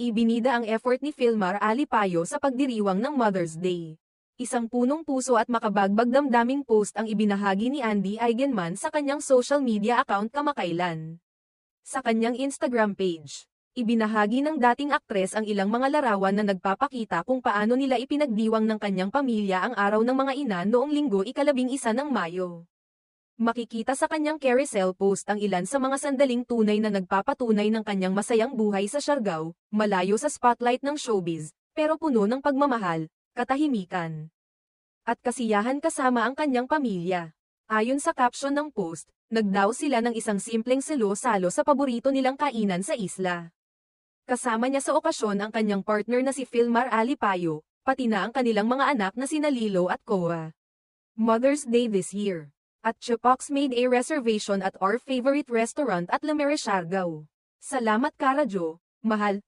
Ibinida ang effort ni Filmar Alipayo sa pagdiriwang ng Mother's Day. Isang punong-puso at makabagbag damdaming post ang ibinahagi ni Andy Eigenman sa kanyang social media account kamakailan. Sa kanyang Instagram page, ibinahagi ng dating aktres ang ilang mga larawan na nagpapakita kung paano nila ipinagdiwang ng kanyang pamilya ang araw ng mga ina noong Linggo 11 ng Mayo. Makikita sa kanyang carousel post ang ilan sa mga sandaling tunay na nagpapatunay ng kanyang masayang buhay sa Siargao, malayo sa spotlight ng showbiz, pero puno ng pagmamahal, katahimikan, at kasiyahan kasama ang kanyang pamilya. Ayon sa caption ng post, nagdaos sila ng isang simpleng salo-salo sa paborito nilang kainan sa isla. Kasama niya sa okasyon ang kanyang partner na si Filmar Alipayo, pati na ang kanilang mga anak na sina Lilo at Koa. Mother's Day this year. At Chupox made a reservation at our favorite restaurant at La Mere Siargao. Salamat Karajo, mahal.